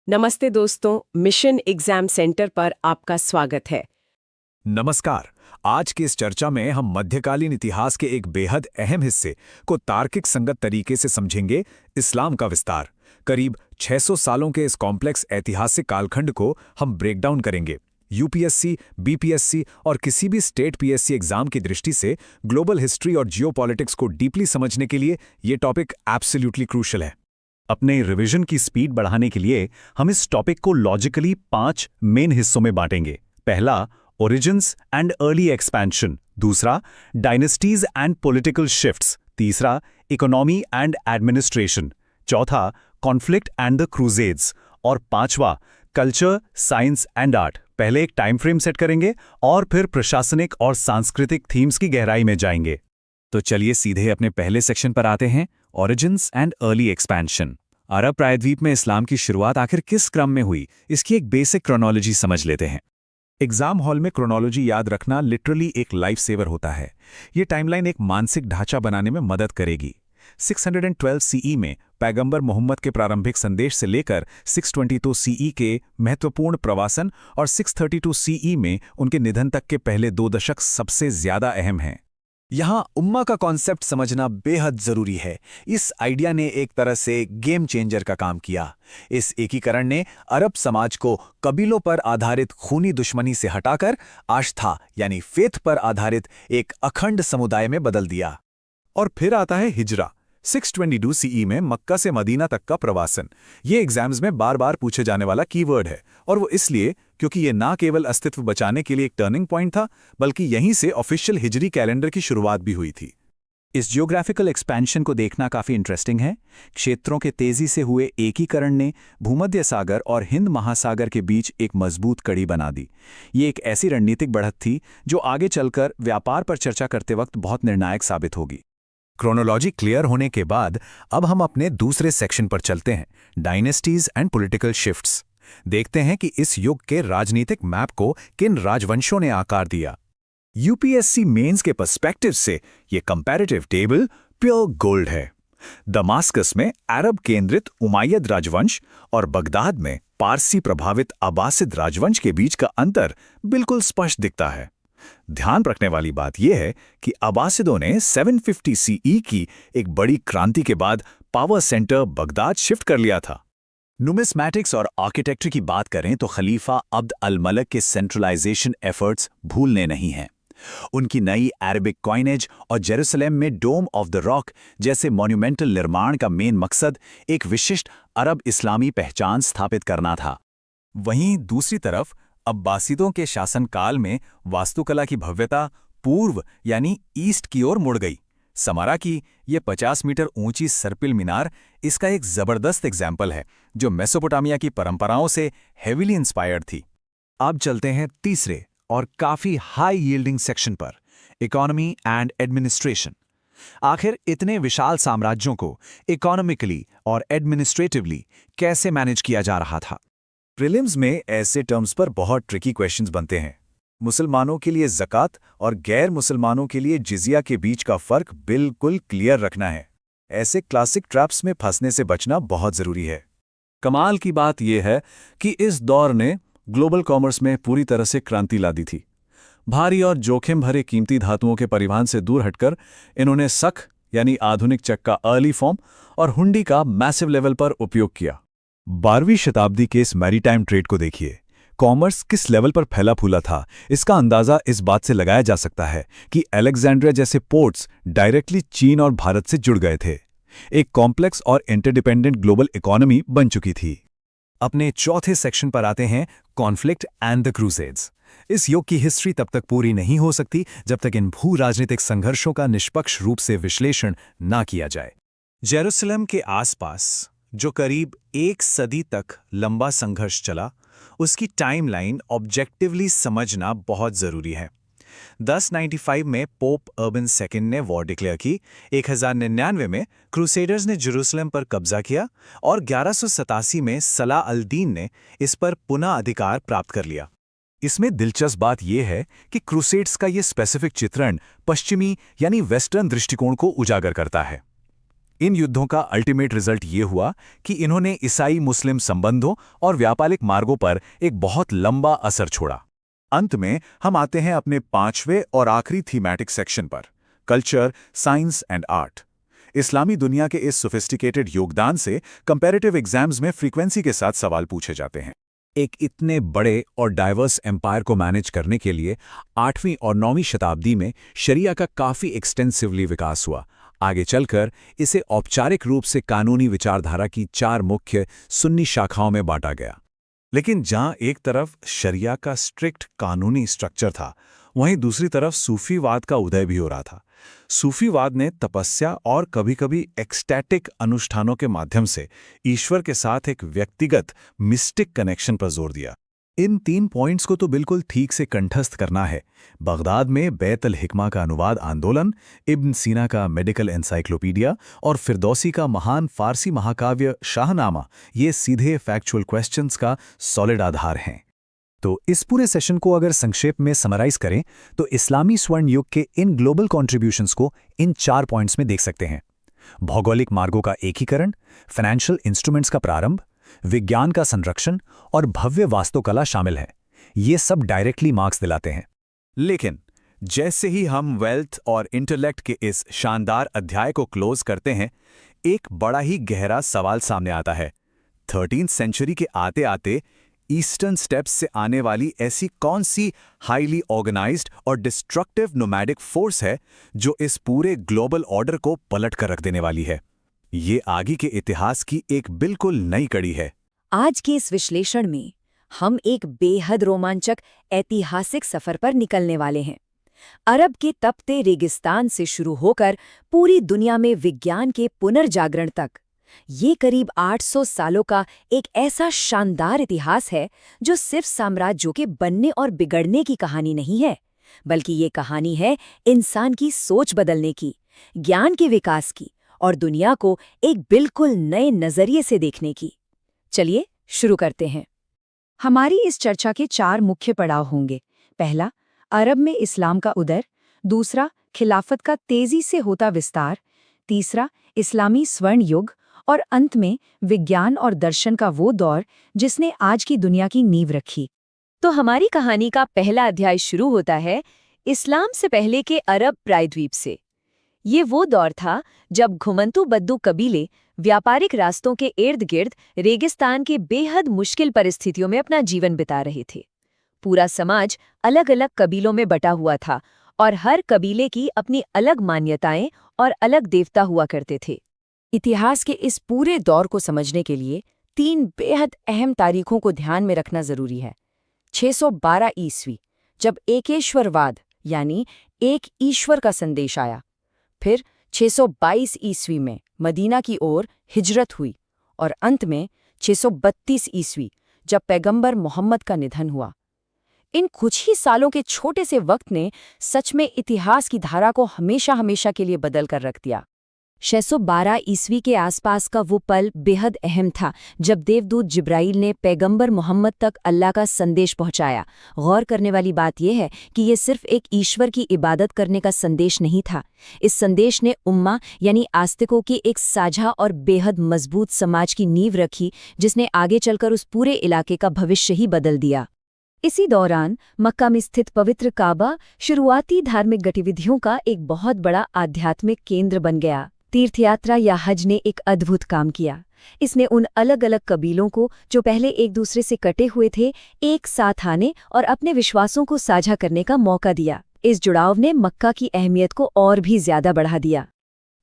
नमस्ते दोस्तों, mission exam centre पर आपका स्वागत है। नमस्कार। आज की इस चर्चा में हम मध्यकालीन इतिहास के एक बेहद अहम हिस्से को तार्किक संगत तरीके से समझेंगे, इस्लाम का विस्तार। करीब 600 सालों के इस कॉम्प्लेक्स ऐतिहासिक कालखंड को हम ब्रेक डाउन करेंगे। यूपीएससी, बीपीएससी और किसी भी स्टेट पीएससी एग्जाम की दृष्टि से ग्लोबल हिस्ट्री और जियोपॉलिटिक्स को डीपली समझने के लिए ये टॉपिक एब्सोल्युटली क्रूशल है। अपने रिवीजन की स्पीड बढ़ाने के लिए हम इस टॉपिक को लॉजिकली 5 मेन हिस्सों में बांटेंगे। पहला, ओरिजिन्स एंड अर्ली एक्सपेंशन। दूसरा, डायनेस्टीज एंड पॉलिटिकल शिफ्ट्स। तीसरा, इकोनॉमी एंड एडमिनिस्ट्रेशन। चौथा, कॉन्फ्लिक्ट एंड द क्रूजेड्स। और पांचवा, कल्चर, साइंस एंड आर्ट। पहले एक टाइम फ्रेम सेट करेंगे और फिर प्रशासनिक और सांस्कृतिक थीम्स की गहराई में जाएंगे। तो चलिए सीधे अपने पहले सेक्शन पर आते हैं, ओरिजिन्स एंड अर्ली एक्सपेंशन। अरब प्रायद्वीप में इस्लाम की शुरुआत आखिर किस क्रम में हुई, इसकी एक बेसिक क्रोनोलॉजी समझ लेते हैं। एग्जाम हॉल में क्रोनोलॉजी याद रखना लिटरली एक लाइफ सेवर होता है। ये टाइमलाइन एक मानसिक ढांचा बनाने में मदद करेगी। 612 सीई में पैगंबर मोहम्मद के प्रारंभिक संदेश से लेकर 622 सीई के महत्वपूर्ण प्रवासन और 632 सीई में उनके निधन तक के पहले 2 दशक सबसे ज्यादा अहम हैं। यहाँ उम्मा का कॉन्सेप्ट समझना बेहद जरूरी है। इस आइडिया ने एक तरह से गेम चेंजर का काम किया। इस एकीकरण ने अरब समाज को कबीलों पर आधारित खूनी दुश्मनी से हटाकर आस्था यानी फेथ पर आधारित एक अखंड समुदाय में बदल दिया। और फिर आता है हिजरा। 622 सीई में मक्का से मदीना तक का प्रवासन। ये एग्जाम्स में बार बार पूछे जाने वाला कीवर्ड है, और वो इसलिए क्योंकि ये ना केवल अस्तित्व बचाने के लिए एक टर्निंग पॉइंट था, बल्कि यहीं से ऑफिशियल हिजरी कैलेंडर की शुरुआत भी हुई थी। इस जियोग्राफिकल एक्सपेंशन को देखना काफी इंटरेस्टिंग है। क्षेत्रों के तेजी से हुए एकीकरण ने भूमध्य सागर और हिंद महासागर के बीच एक मजबूत कड़ी बना दी। ये एक ऐसी रणनीतिक बढ़त थी जो आगे चलकर व्यापार पर चर्चा करते वक्त बहुत निर्णायक साबित होगी। क्रोनोलॉजी क्लियर होने के बाद अब हम अपने दूसरे सेक्शन पर चलते हैं, डायनेस्टीज एंड पॉलिटिकल शिफ्ट्स। देखते हैं कि इस युग के राजनीतिक मैप को किन राजवंशों ने आकार दिया। यूपीएससी मेंस के पर्सपेक्टिव से ये कंपैरेटिव टेबल प्योर गोल्ड है। दमास्कस में अरब केंद्रित उमाय्यद राजवंश और बगदाद में पारसी प्रभावित अब्बासिद राजवंश के बीच का अंतर बिल्कुल स्पष्ट दिखता है। ध्यान रखने वाली बात यह है कि अब्बासिदों ने 750 सीई की एक बड़ी क्रांति के बाद पावर सेंटर बगदाद शिफ्ट कर लिया था। नुमिस्मैटिक्स और आर्किटेक्चर की बात करें तो खलीफा अब्द अल मलक के सेंट्रलाइजेशन एफर्ट्स भूलने नहीं हैं। उनकी नई अरबिक कॉइनेज और जेरूसलम में डोम ऑफ द रॉक जैसे मॉन्यूमेंटल निर्माण का मेन मकसद एक विशिष्ट अरब इस्लामी पहचान स्थापित करना था। वहीं दूसरी तरफ अब्बासिदों के शासनकाल में वास्तुकला की भव्यता पूर्व यानी ईस्ट की ओर मुड़ गई। समारा की ये 50 मीटर ऊंची सर्पिल मीनार इसका एक जबरदस्त एग्जाम्पल है, जो मेसोपोटामिया की परंपराओं से हेवीली इंस्पायर्ड थी। अब चलते हैं तीसरे और काफी हाई यील्डिंग सेक्शन पर, इकोनॉमी एंड एडमिनिस्ट्रेशन। आखिर इतने विशाल साम्राज्यों को इकोनॉमिकली और एडमिनिस्ट्रेटिवली कैसे मैनेज किया जा रहा था। प्रीलिम्स में ऐसे टर्म्स पर बहुत ट्रिकी क्वेश्चंस बनते हैं। मुसलमानों के लिए ज़कात और गैर मुसलमानों के लिए जिजिया के बीच का फर्क बिल्कुल क्लियर रखना है। ऐसे क्लासिक ट्रैप्स में फंसने से बचना बहुत ज़रूरी है। कमाल की बात यह है कि इस दौर ने ग्लोबल कॉमर्स में पूरी तरह से क्रांति ला दी थी। भारी और जोखिम भरे कीमती धातुओं के परिवहन से दूर हटकर इन्होंने सख यानी आधुनिक चक का अर्ली फॉर्म और हुंडी का मैसिव लेवल पर उपयोग किया। 12वीं शताब्दी के इस मैरीटाइम ट्रेड को देखिए। कॉमर्स किस लेवल पर फैला फूला था, इसका अंदाजा इस बात से लगाया जा सकता है कि अलेक्जेंड्रिया जैसे पोर्ट्स डायरेक्टली चीन और भारत से जुड़ गए थे। एक कॉम्प्लेक्स और इंटरडिपेंडेंट ग्लोबल इकोनॉमी बन चुकी थी। अपने चौथे सेक्शन पर आते हैं, कॉन्फ्लिक्ट एंड द क्रूसेड्स। इस युग की हिस्ट्री तब तक पूरी नहीं हो सकती जब तक इन भू राजनीतिक संघर्षों का निष्पक्ष रूप से विश्लेषण ना किया जाए। जेरूसलम के आसपास जो करीब 1 सदी तक लंबा संघर्ष चला, उसकी टाइमलाइन ऑब्जेक्टिवली समझना बहुत जरूरी है। 1095 में पोप अर्बन सेकंड ने वॉर डिक्लेयर की। 1099 में क्रूसेडर्स ने जेरूसलम पर कब्जा किया और 1187 में सलाह अल दीन ने इस पर पुनः अधिकार प्राप्त कर लिया। इसमें दिलचस्प बात यह है कि क्रूसेड्स का ये स्पेसिफिक चित्रण पश्चिमी यानी वेस्टर्न दृष्टिकोण को उजागर करता है। इन युद्धों का अल्टीमेट रिजल्ट ये हुआ कि इन्होंने ईसाई मुस्लिम संबंधों और व्यापारिक मार्गों पर एक बहुत लंबा असर छोड़ा। अंत में हम आते हैं अपने पांचवें और आखिरी थीमैटिक सेक्शन पर, कल्चर, साइंस एंड आर्ट। इस्लामी दुनिया के इस सोफिस्टिकेटेड योगदान से कंपैरेटिव एग्जाम्स में फ्रीक्वेंसी के साथ सवाल पूछे जाते हैं। एक इतने बड़े और डाइवर्स एम्पायर को मैनेज करने के लिए 8वीं और 9वीं शताब्दी में शरिया का काफ़ी एक्सटेंसिवली विकास हुआ। आगे चलकर इसे औपचारिक रूप से कानूनी विचारधारा की 4 मुख्य सुन्नी शाखाओं में बांटा गया। लेकिन जहां एक तरफ शरिया का स्ट्रिक्ट कानूनी स्ट्रक्चर था, वहीं दूसरी तरफ सूफीवाद का उदय भी हो रहा था। सूफीवाद ने तपस्या और कभी-कभी एक्सटैटिक अनुष्ठानों के माध्यम से ईश्वर के साथ एक व्यक्तिगत मिस्टिक कनेक्शन पर जोर दिया। इन 3 पॉइंट्स को तो बिल्कुल ठीक से कंठस्थ करना है। बगदाद में बैतुल हिकमा का अनुवाद आंदोलन, इब्न सीना का मेडिकल एनसाइक्लोपीडिया और फिरदौसी का महान फारसी महाकाव्य शाहनामा, ये सीधे फैक्चुअल क्वेश्चंस का सॉलिड आधार हैं। तो इस पूरे सेशन को अगर संक्षेप में समराइज करें तो इस्लामी स्वर्ण युग के इन ग्लोबल कॉन्ट्रीब्यूशंस को इन 4 पॉइंट्स में देख सकते हैं। भौगोलिक मार्गों का एकीकरण, फाइनेंशियल इंस्ट्रूमेंट्स का प्रारंभ, विज्ञान का संरक्षण और भव्य वास्तुकला शामिल है। ये सब डायरेक्टली मार्क्स दिलाते हैं। लेकिन जैसे ही हम वेल्थ और इंटेलेक्ट के इस शानदार अध्याय को क्लोज करते हैं, एक बड़ा ही गहरा सवाल सामने आता है। 13th सेंचुरी के आते आते ईस्टर्न स्टेप्स से आने वाली ऐसी कौन सी हाईली ऑर्गेनाइज्ड और डिस्ट्रक्टिव नोमैडिक फोर्स है जो इस पूरे ग्लोबल ऑर्डर को पलट कर रख देने वाली है? ये आगे के इतिहास की एक बिल्कुल नई कड़ी है। आज के इस विश्लेषण में हम एक बेहद रोमांचक ऐतिहासिक सफर पर निकलने वाले हैं। अरब के तपते रेगिस्तान से शुरू होकर पूरी दुनिया में विज्ञान के पुनर्जागरण तक, ये करीब 800 सालों का एक ऐसा शानदार इतिहास है जो सिर्फ साम्राज्यों के बनने और बिगड़ने की कहानी नहीं है, बल्कि ये कहानी है इंसान की सोच बदलने की, ज्ञान के विकास की और दुनिया को एक बिल्कुल नए नजरिए से देखने की। चलिए शुरू करते हैं। हमारी इस चर्चा के 4 मुख्य पड़ाव होंगे। पहला, अरब में इस्लाम का उदय। दूसरा, खिलाफत का तेजी से होता विस्तार। तीसरा, इस्लामी स्वर्ण युग। और अंत में विज्ञान और दर्शन का वो दौर जिसने आज की दुनिया की नींव रखी। तो हमारी कहानी का पहला अध्याय शुरू होता है इस्लाम से पहले के अरब प्रायद्वीप से। ये वो दौर था जब घुमंतू बद्दू कबीले व्यापारिक रास्तों के इर्द गिर्द रेगिस्तान के बेहद मुश्किल परिस्थितियों में अपना जीवन बिता रहे थे। पूरा समाज अलग अलग कबीलों में बटा हुआ था और हर कबीले की अपनी अलग मान्यताएं और अलग देवता हुआ करते थे। इतिहास के इस पूरे दौर को समझने के लिए 3 बेहद अहम तारीखों को ध्यान में रखना जरूरी है। 612 ईस्वी, जब एकेश्वरवाद यानी एक ईश्वर का संदेश आया। फिर 622 ईस्वी में मदीना की ओर हिजरत हुई और अंत में 632 ईस्वी जब पैगंबर मोहम्मद का निधन हुआ। इन कुछ ही सालों के छोटे से वक्त ने सच में इतिहास की धारा को हमेशा हमेशा के लिए बदल कर रख दिया। 612 ईस्वी के आसपास का वो पल बेहद अहम था जब देवदूत जिब्राइल ने पैगंबर मोहम्मद तक अल्लाह का संदेश पहुंचाया। गौर करने वाली बात यह है कि ये सिर्फ एक ईश्वर की इबादत करने का संदेश नहीं था। इस संदेश ने उम्मा यानी आस्तिकों की एक साझा और बेहद मजबूत समाज की नींव रखी, जिसने आगे चलकर उस पूरे इलाके का भविष्य ही बदल दिया। इसी दौरान मक्का में स्थित पवित्र काबा शुरुआती धार्मिक गतिविधियों का एक बहुत बड़ा आध्यात्मिक केंद्र बन गया। तीर्थयात्रा या हज ने एक अद्भुत काम किया। इसने उन अलग अलग कबीलों को जो पहले एक दूसरे से कटे हुए थे, एक साथ आने और अपने विश्वासों को साझा करने का मौका दिया। इस जुड़ाव ने मक्का की अहमियत को और भी ज्यादा बढ़ा दिया।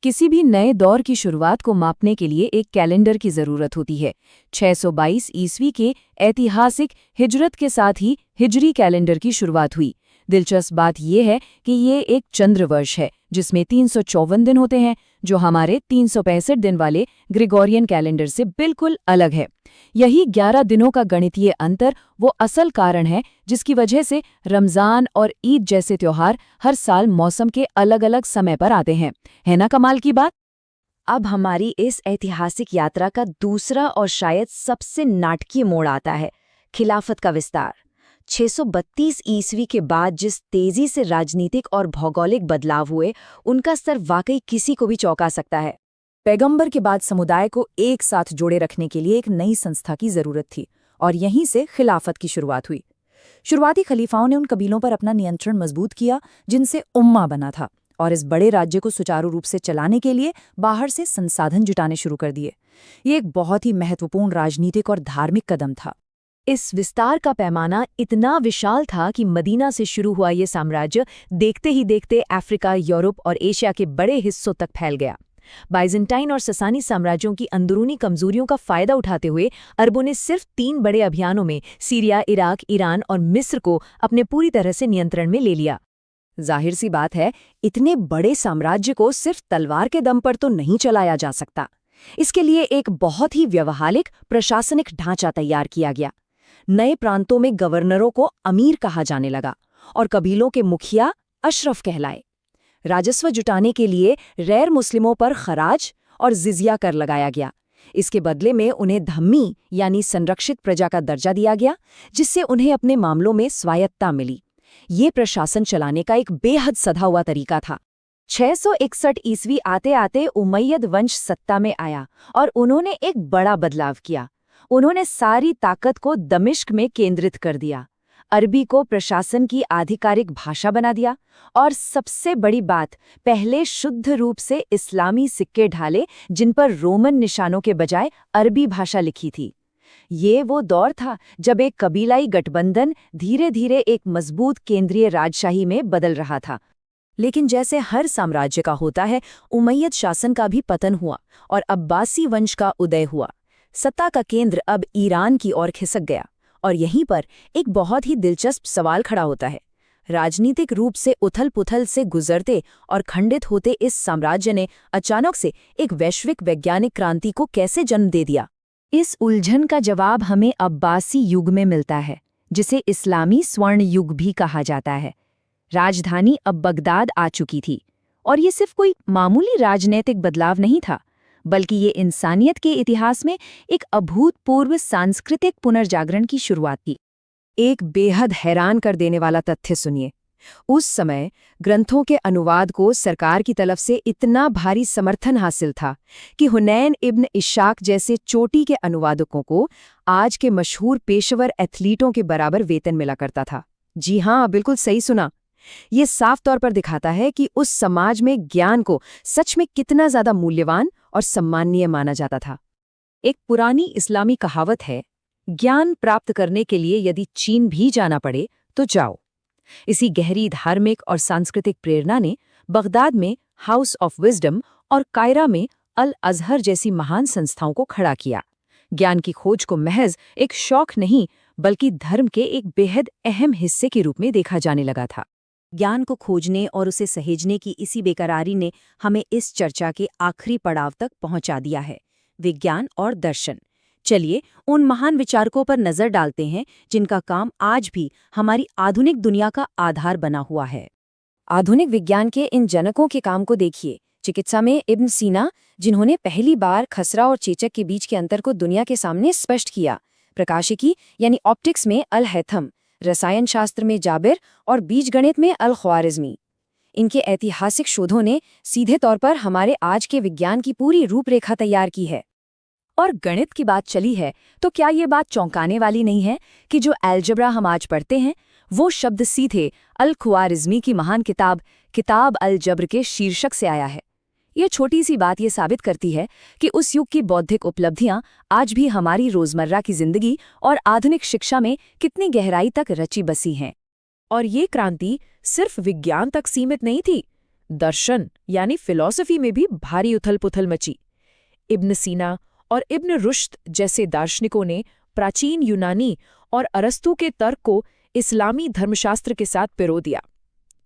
किसी भी नए दौर की शुरुआत को मापने के लिए एक कैलेंडर की जरूरत होती है। 622 ईस्वी के ऐतिहासिक हिजरत के साथ ही हिजरी कैलेंडर की शुरुआत हुई। दिलचस्प बात यह है कि ये एक चंद्र वर्ष है जिसमें 354 दिन होते हैं, जो हमारे 365 दिन वाले ग्रेगोरियन कैलेंडर से बिल्कुल अलग है। यही 11 दिनों का गणितीय अंतर वो असल कारण है जिसकी वजह से रमज़ान और ईद जैसे त्योहार हर साल मौसम के अलग अलग समय पर आते हैं। है ना कमाल की बात? अब हमारी इस ऐतिहासिक यात्रा का दूसरा और शायद सबसे नाटकीय मोड़ आता है, खिलाफत का विस्तार। 632 ईस्वी के बाद जिस तेजी से राजनीतिक और भौगोलिक बदलाव हुए, उनका स्तर वाकई किसी को भी चौंका सकता है। पैगंबर के बाद समुदाय को एक साथ जोड़े रखने के लिए एक नई संस्था की जरूरत थी, और यहीं से खिलाफत की शुरुआत हुई। शुरुआती खलीफाओं ने उन कबीलों पर अपना नियंत्रण मजबूत किया जिनसे उम्मा बना था, और इस बड़े राज्य को सुचारू रूप से चलाने के लिए बाहर से संसाधन जुटाने शुरू कर दिए। ये एक बहुत ही महत्वपूर्ण राजनीतिक और धार्मिक कदम था। इस विस्तार का पैमाना इतना विशाल था कि मदीना से शुरू हुआ ये साम्राज्य देखते ही देखते अफ्रीका, यूरोप और एशिया के बड़े हिस्सों तक फैल गया। बाइजेंटाइन और ससानी साम्राज्यों की अंदरूनी कमजोरियों का फायदा उठाते हुए अरबों ने सिर्फ 3 बड़े अभियानों में सीरिया, इराक, ईरान और मिस्र को अपने पूरी तरह से नियंत्रण में ले लिया। जाहिर सी बात है, इतने बड़े साम्राज्य को सिर्फ तलवार के दम पर तो नहीं चलाया जा सकता। इसके लिए एक बहुत ही व्यावहारिक प्रशासनिक ढांचा तैयार किया गया। नए प्रांतों में गवर्नरों को अमीर कहा जाने लगा और कबीलों के मुखिया अशरफ कहलाए। राजस्व जुटाने के लिए गैर मुस्लिमों पर खराज और जिजिया कर लगाया गया। इसके बदले में उन्हें धम्मी यानी संरक्षित प्रजा का दर्जा दिया गया, जिससे उन्हें अपने मामलों में स्वायत्तता मिली। ये प्रशासन चलाने का एक बेहद सधा हुआ तरीका था। 661 ईस्वी आते आते उमैयद वंश सत्ता में आया और उन्होंने एक बड़ा बदलाव किया। उन्होंने सारी ताकत को दमिश्क में केंद्रित कर दिया, अरबी को प्रशासन की आधिकारिक भाषा बना दिया, और सबसे बड़ी बात, पहले शुद्ध रूप से इस्लामी सिक्के ढाले जिन पर रोमन निशानों के बजाय अरबी भाषा लिखी थी। ये वो दौर था जब एक कबीलाई गठबंधन धीरे धीरे एक मजबूत केंद्रीय राजशाही में बदल रहा था। लेकिन जैसे हर साम्राज्य का होता है, उमैयद शासन का भी पतन हुआ और अब्बासी वंश का उदय हुआ। सत्ता का केंद्र अब ईरान की ओर खिसक गया, और यहीं पर एक बहुत ही दिलचस्प सवाल खड़ा होता है। राजनीतिक रूप से उथल-पुथल से गुजरते और खंडित होते इस साम्राज्य ने अचानक से एक वैश्विक वैज्ञानिक क्रांति को कैसे जन्म दे दिया? इस उलझन का जवाब हमें अब्बासी युग में मिलता है, जिसे इस्लामी स्वर्ण युग भी कहा जाता है। राजधानी अब बगदाद आ चुकी थी, और ये सिर्फ कोई मामूली राजनैतिक बदलाव नहीं था, बल्कि ये इंसानियत के इतिहास में एक अभूतपूर्व सांस्कृतिक पुनर्जागरण की शुरुआत थी। एक बेहद हैरान कर देने वाला तथ्य सुनिए। उस समय ग्रंथों के अनुवाद को सरकार की तरफ से इतना भारी समर्थन हासिल था कि हुनैन इब्न इशाक जैसे चोटी के अनुवादकों को आज के मशहूर पेशेवर एथलीटों के बराबर वेतन मिला करता था। जी हाँ, बिल्कुल सही सुना। ये साफ तौर पर दिखाता है कि उस समाज में ज्ञान को सच में कितना ज्यादा मूल्यवान और सम्माननीय माना जाता था। एक पुरानी इस्लामी कहावत है, ज्ञान प्राप्त करने के लिए यदि चीन भी जाना पड़े तो जाओ। इसी गहरी धार्मिक और सांस्कृतिक प्रेरणा ने बगदाद में हाउस ऑफ विजडम और कायरा में अल अजहर जैसी महान संस्थाओं को खड़ा किया। ज्ञान की खोज को महज एक शौक नहीं, बल्कि धर्म के एक बेहद अहम हिस्से के रूप में देखा जाने लगा था। ज्ञान को खोजने और उसे सहेजने की इसी बेकरारी ने हमें इस चर्चा के आखिरी पड़ाव तक पहुंचा दिया है, विज्ञान और दर्शन। चलिए उन महान विचारकों पर नजर डालते हैं जिनका काम आज भी हमारी आधुनिक दुनिया का आधार बना हुआ है। आधुनिक विज्ञान के इन जनकों के काम को देखिए। चिकित्सा में इब्न सीना, जिन्होंने पहली बार खसरा और चेचक के बीच के अंतर को दुनिया के सामने स्पष्ट किया। प्रकाशिकी यानी ऑप्टिक्स में अल हैथम, रसायन शास्त्र में जाबिर और बीजगणित में अल ख्वारिज़मी। इनके ऐतिहासिक शोधों ने सीधे तौर पर हमारे आज के विज्ञान की पूरी रूपरेखा तैयार की है। और गणित की बात चली है तो क्या ये बात चौंकाने वाली नहीं है कि जो अलजेब्रा हम आज पढ़ते हैं वो शब्द सीधे अल ख्वारिज़मी की महान किताब अल जब्र के शीर्षक से आया है। ये छोटी सी बात ये साबित करती है कि उस युग की बौद्धिक उपलब्धियां आज भी हमारी रोजमर्रा की जिंदगी और आधुनिक शिक्षा में कितनी गहराई तक रची बसी हैं। और ये क्रांति सिर्फ विज्ञान तक सीमित नहीं थी, दर्शन यानी फिलॉसफी में भी भारी उथल-पुथल मची। इब्न सीना और इब्न रुश्द जैसे दार्शनिकों ने प्राचीन यूनानी और अरस्तू के तर्क को इस्लामी धर्मशास्त्र के साथ पिरो दिया।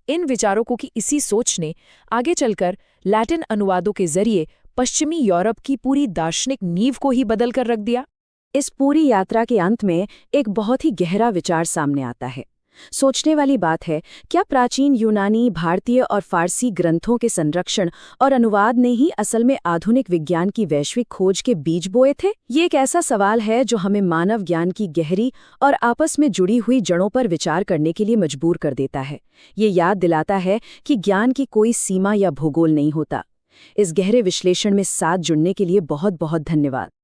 इन विचारकों की इसी सोच ने आगे चलकर लैटिन अनुवादों के जरिए पश्चिमी यूरोप की पूरी दार्शनिक नींव को ही बदल कर रख दिया। इस पूरी यात्रा के अंत में एक बहुत ही गहरा विचार सामने आता है। सोचने वाली बात है, क्या प्राचीन यूनानी, भारतीय और फारसी ग्रंथों के संरक्षण और अनुवाद ने ही असल में आधुनिक विज्ञान की वैश्विक खोज के बीज बोए थे? ये एक ऐसा सवाल है जो हमें मानव ज्ञान की गहरी और आपस में जुड़ी हुई जड़ों पर विचार करने के लिए मजबूर कर देता है। ये याद दिलाता है कि ज्ञान की कोई सीमा या भूगोल नहीं होता। इस गहरे विश्लेषण में साथ जुड़ने के लिए बहुत बहुत धन्यवाद।